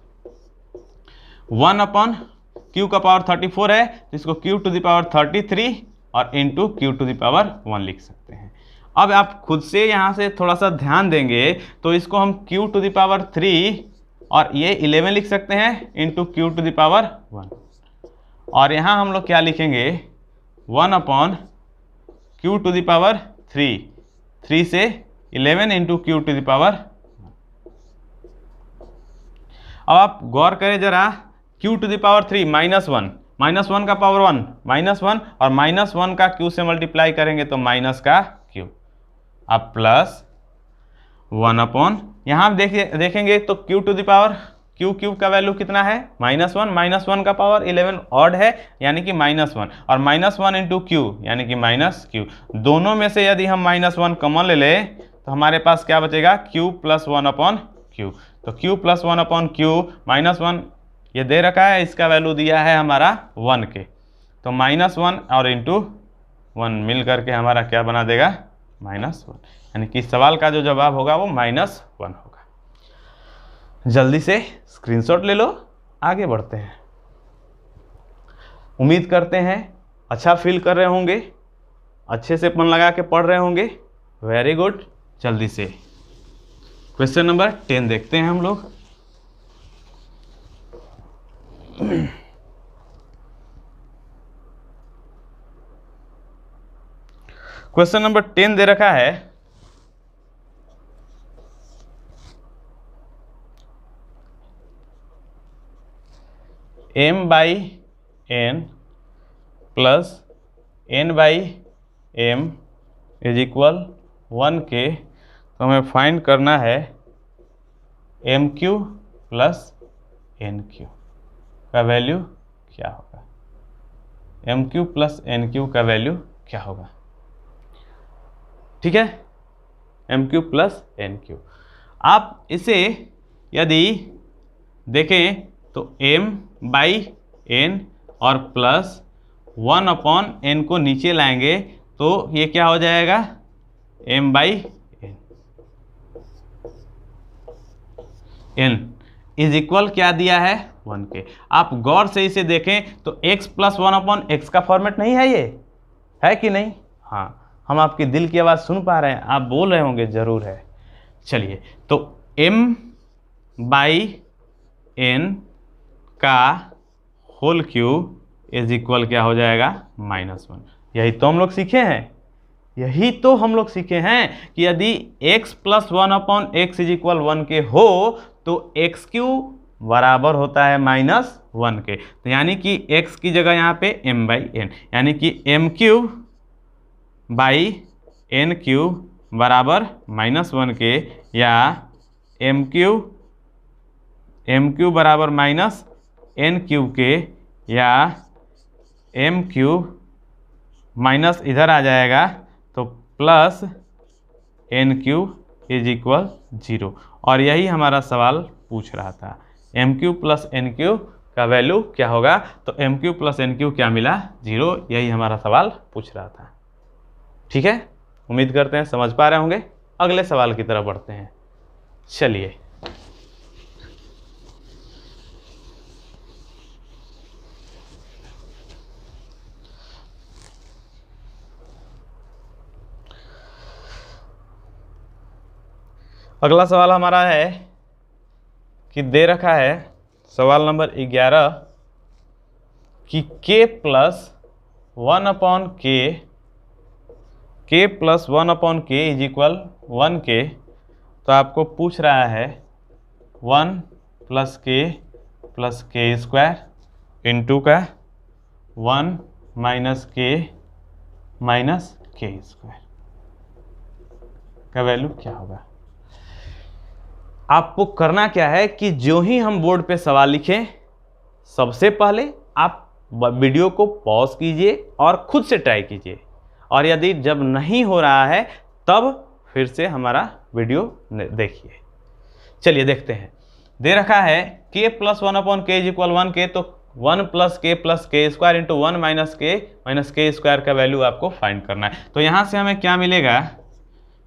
1/q का पावर 34 है तो इसको q टू द पावर 33 और into q to the power 1 लिख सकते हैं। अब आप खुद से यहाँ से थोड़ा सा ध्यान देंगे तो इसको हम q टू द पावर 3 और ये 11 लिख सकते हैं into q to the power 1, और यहाँ हम लोग क्या लिखेंगे 1/q टू द पावर 3, 3 से 11 into q to the power 1। अब आप गौर करें जरा, q टू द पावर 3 -1 का पावर 1 -1 और -1 का q से मल्टीप्लाई करेंगे तो माइनस का q, अब प्लस 1/, यहाँ आप देखेंगे तो q to the power cube का वैल्यू कितना है -1 का पावर 11 ऑड है यानी कि -1 और -1 इंटू क्यू यानी कि -q, दोनों में से यदि हम -1 कॉमन ले लें तो हमारे पास क्या बचेगा q प्लस 1/q। तो q प्लस 1/q -1 ये दे रखा है, इसका वैल्यू दिया है हमारा 1 के, तो -1 और इंटू 1 मिल करके हमारा क्या बना देगा -1, यानी कि सवाल का जो जवाब होगा वो -1 होगा। जल्दी से स्क्रीनशॉट ले लो, आगे बढ़ते हैं। उम्मीद करते हैं अच्छा फील कर रहे होंगे, अच्छे से मन लगा के पढ़ रहे होंगे। Very good. जल्दी से क्वेश्चन नंबर 10 देखते हैं हम लोग। क्वेश्चन नंबर 10 दे रखा है m/n plus n/m is equal 1 के, तो हमें फाइंड करना है mq प्लस nq का वैल्यू क्या होगा, mq प्लस nq का वैल्यू क्या होगा। ठीक है, mq प्लस nq। आप इसे यदि देखें तो m/n और प्लस 1/n को नीचे लाएंगे तो ये क्या हो जाएगा m/n, n इज इक्वल क्या दिया है 1 के। आप गौर से इसे देखें तो x प्लस 1/x का फॉर्मेट नहीं है, ये है कि नहीं। हाँ, हम आपके दिल की आवाज़ सुन पा रहे हैं, आप बोल रहे होंगे जरूर है। चलिए, तो m/n का होल क्यूब इज इक्वल क्या हो जाएगा -1। यही तो हम लोग सीखे हैं, यही तो हम लोग सीखे हैं कि यदि x plus 1/x is equal 1 के हो तो x³ बराबर होता है -1 के। तो यानी कि x की जगह यहाँ पे m/n, यानी कि m³/n³ बराबर -1 के, या m³ बराबर -n³ के, या m³ माइनस इधर आ जाएगा तो प्लस n³ इज इक्वल 0। और यही हमारा सवाल पूछ रहा था, m³ प्लस n³ का वैल्यू क्या होगा। तो m³ प्लस n³ क्या मिला 0, यही हमारा सवाल पूछ रहा था। ठीक है, उम्मीद करते हैं समझ पा रहे होंगे। अगले सवाल की तरफ बढ़ते हैं। चलिए, अगला सवाल हमारा है कि दे रखा है सवाल नंबर 11 कि k plus 1/k is equal 1 के। तो आपको पूछ रहा है 1 प्लस k स्क्वायर इंटू का 1 माइनस k स्क्वायर का वैल्यू क्या होगा। आपको करना क्या है कि जो ही हम बोर्ड पे सवाल लिखें, सबसे पहले आप वीडियो को पॉज कीजिए और खुद से ट्राई कीजिए, और यदि जब नहीं हो रहा है तब फिर से हमारा वीडियो देखिए। चलिए देखते हैं। दे रखा है k plus 1/k is equal 1k, तो 1 प्लस के प्लस के स्क्वायर इंटू 1 माइनस के स्क्वायर का वैल्यू आपको फाइंड करना है। तो यहाँ से हमें क्या मिलेगा,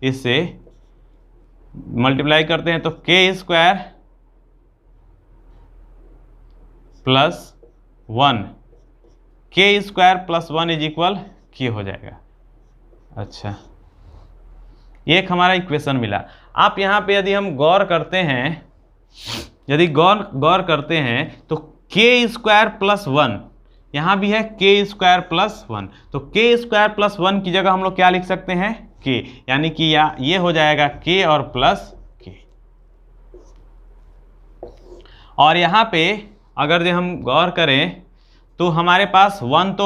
इससे मल्टीप्लाई करते हैं तो के स्क्वायर प्लस 1 के स्क्वायर प्लस 1 इज इक्वल के हो जाएगा। अच्छा, एक हमारा इक्वेशन मिला। आप यहाँ पे यदि हम गौर करते हैं, यदि गौर करते हैं तो के स्क्वायर प्लस 1 यहाँ भी है के स्क्वायर प्लस 1, तो के स्क्वायर प्लस 1 की जगह हम लोग क्या लिख सकते हैं, के, यानी कि ये हो जाएगा के और प्लस के। और यहाँ पे अगर जो हम गौर करें तो हमारे पास 1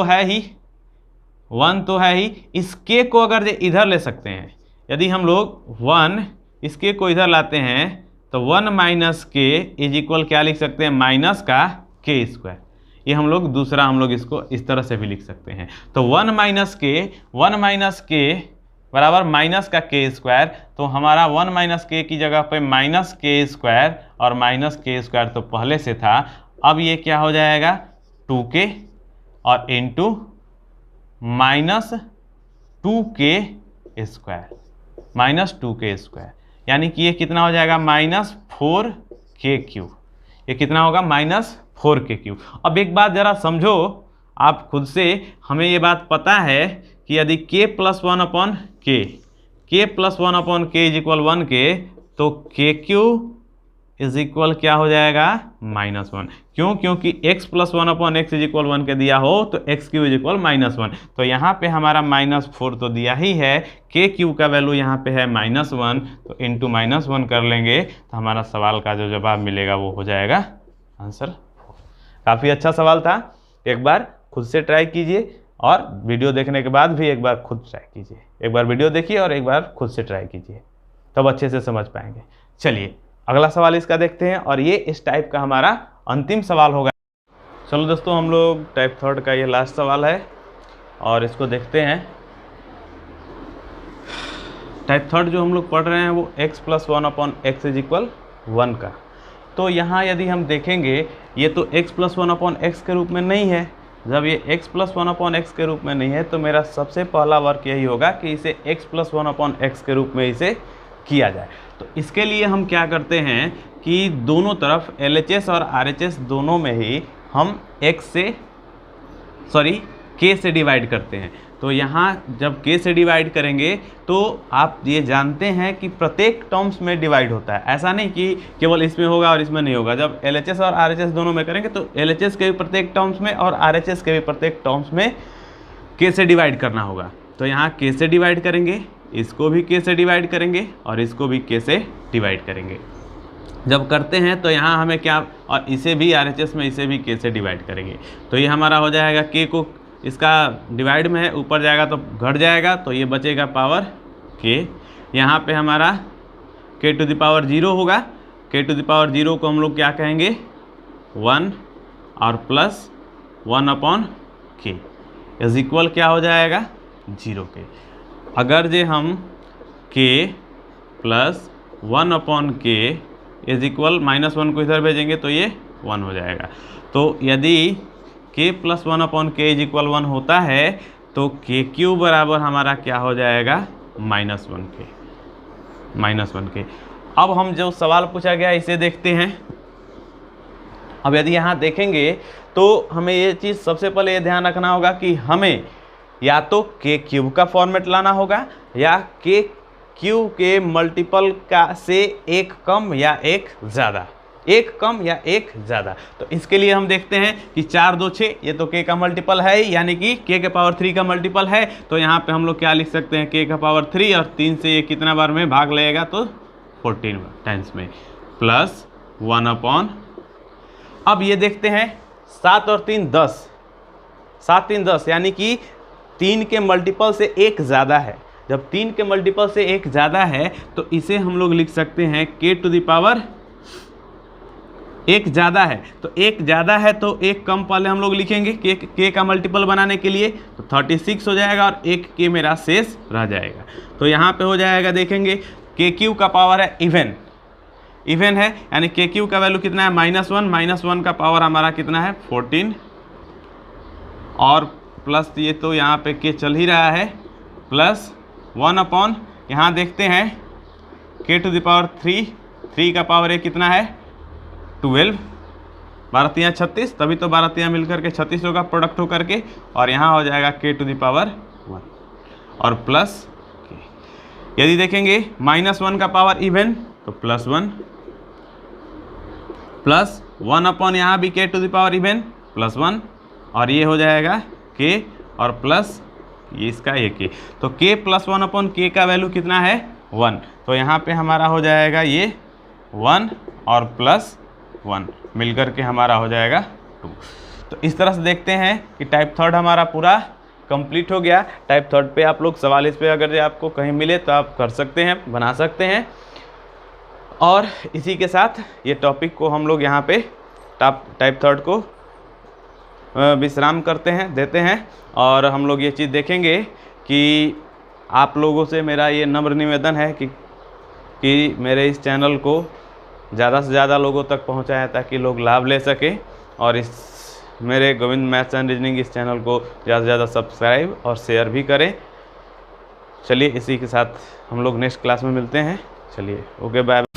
तो है ही, इस के को अगर इधर ले सकते हैं, यदि हम लोग 1 इसके को इधर लाते हैं तो 1 माइनस के इज इक्वल क्या लिख सकते हैं, माइनस का के स्क्वायर। ये हम लोग इसको इस तरह से भी लिख सकते हैं। तो 1 माइनस के बराबर माइनस का के स्क्वायर, तो हमारा 1 माइनस के की जगह पे माइनस के स्क्वायर, और माइनस के स्क्वायर तो पहले से था, अब ये क्या हो जाएगा 2k और इंटू माइनस 2k स्क्वायर, यानी कि ये कितना हो जाएगा माइनस 4k क्यूब। ये कितना होगा माइनस 4k क्यूब। अब एक बात जरा समझो आप खुद से, हमें ये बात पता है कि यदि k plus 1/k is equal 1k, तो k क्यूब इज इक्वल क्या हो जाएगा -1। क्यों? क्योंकि x plus 1/x is equal 1 के दिया हो तो x क्यूब इज इक्वल -1। तो यहाँ पे हमारा -4 तो दिया ही है, k क्यूब का वैल्यू यहाँ पे है -1, तो इंटू -1 कर लेंगे तो हमारा सवाल का जो जवाब मिलेगा वो हो जाएगा आंसर 4। काफ़ी अच्छा सवाल था, एक बार खुद से ट्राई कीजिए, और वीडियो देखने के बाद भी एक बार खुद ट्राई कीजिए। एक बार वीडियो देखिए और एक बार खुद से ट्राई कीजिए, तब अच्छे से समझ पाएंगे। चलिए अगला सवाल इसका देखते हैं, और ये इस टाइप का हमारा अंतिम सवाल होगा। चलो दोस्तों, हम लोग टाइप 3 का ये लास्ट सवाल है और इसको देखते हैं। टाइप 3 जो हम लोग पढ़ रहे हैं वो x plus 1/x is equal 1 का। तो यहाँ यदि हम देखेंगे ये तो x प्लस 1/x के रूप में नहीं है। जब ये x प्लस 1/x के रूप में नहीं है तो मेरा सबसे पहला वर्क यही होगा कि इसे x प्लस 1/x के रूप में इसे किया जाए। तो इसके लिए हम क्या करते हैं कि दोनों तरफ LHS और RHS दोनों में ही हम k से डिवाइड करते हैं। तो यहाँ जब k से डिवाइड करेंगे तो आप ये जानते हैं कि प्रत्येक टर्म्स में डिवाइड होता है, ऐसा नहीं कि केवल इसमें होगा और इसमें नहीं होगा। जब LHS और RHS दोनों में करेंगे तो LHS के भी प्रत्येक टर्म्स में और RHS के भी प्रत्येक टर्म्स में k से डिवाइड करना होगा। तो यहाँ k से डिवाइड करेंगे, इसको भी k से डिवाइड करेंगे और इसको भी k से डिवाइड करेंगे। जब करते हैं तो यहाँ हमें क्या, और इसे भी RHS में इसे भी k से डिवाइड करेंगे। तो ये हमारा हो जाएगा k को, इसका डिवाइड में है, ऊपर जाएगा तो घट जाएगा, तो ये बचेगा पावर k। यहाँ पे हमारा k टू द पावर 0 होगा। k टू द पावर 0 को हम लोग क्या कहेंगे 1 और प्लस 1/k इज इक्वल क्या हो जाएगा 0 के। अगर जे हम k plus 1/k is equal -1 को इधर भेजेंगे तो ये 1 हो जाएगा। तो यदि k plus 1/k is equal 1 होता है तो k क्यूब बराबर हमारा क्या हो जाएगा -1k। अब हम जो सवाल पूछा गया इसे देखते हैं। अब यदि यहाँ देखेंगे तो हमें ये चीज़ सबसे पहले ये ध्यान रखना होगा कि हमें या तो k क्यूब का फॉर्मेट लाना होगा या k क्यूब के मल्टीपल का से एक कम या एक ज़्यादा, एक कम या एक ज़्यादा। तो इसके लिए हम देखते हैं कि 4 2 6 ये तो k का मल्टीपल है, यानी कि k के पावर 3 का मल्टीपल है। तो यहाँ पे हम लोग क्या लिख सकते हैं k का पावर 3 और 3 से ये कितना बार में भाग लेगा तो 14 टाइम्स में प्लस 1/। अब ये देखते हैं 7 और 3 10, 7 3 10 यानी कि 3 के मल्टीपल से एक ज़्यादा है। जब 3 के मल्टीपल से एक ज़्यादा है तो इसे हम लोग लिख सकते हैं k टू द पावर, एक ज़्यादा है तो एक ज़्यादा है तो एक कम पहले हम लोग लिखेंगे k का मल्टीपल बनाने के लिए, तो 36 हो जाएगा और एक k मेरा शेष रह जाएगा। तो यहाँ पे हो जाएगा, देखेंगे KQ का पावर है इवन है, यानी KQ का वैल्यू कितना है -1, -1 का पावर हमारा कितना है 14, और प्लस ये तो यहाँ पे k चल ही रहा है, प्लस 1 अपॉन यहाँ देखते हैं k टू द पावर 3 का पावर कितना है 12, 12 36, तभी तो 12 मिलकर के 36 होगा प्रोडक्ट होकर के, और यहाँ हो जाएगा k टू द पावर 1 और प्लस k। यदि देखेंगे -1 का पावर इवन तो +1, प्लस 1 अपॉन यहाँ भी k to the power even +1, और ये हो जाएगा k और प्लस ये इसका ये k, तो k + 1 अपॉन k का वैल्यू कितना है 1, तो यहाँ पे हमारा हो जाएगा ये 1 और प्लस 1 मिलकर के हमारा हो जाएगा 2। तो इस तरह से देखते हैं कि टाइप थर्ड हमारा पूरा कंप्लीट हो गया। टाइप थर्ड पे आप लोग सवाल इस पे अगर आपको कहीं मिले तो आप कर सकते हैं, बना सकते हैं। और इसी के साथ ये टॉपिक को हम लोग यहाँ पे टाइप थर्ड को विश्राम देते हैं, और हम लोग ये चीज़ देखेंगे कि आप लोगों से मेरा ये नम्र निवेदन है कि मेरे इस चैनल को ज़्यादा से ज़्यादा लोगों तक पहुँचाएं ताकि लोग लाभ ले सकें, और इस मेरे गोविंद मैथ्स एंड रीजनिंग इस चैनल को ज़्यादा से ज़्यादा सब्सक्राइब और शेयर भी करें। चलिए इसी के साथ हम लोग नेक्स्ट क्लास में मिलते हैं। चलिए ओके बाय।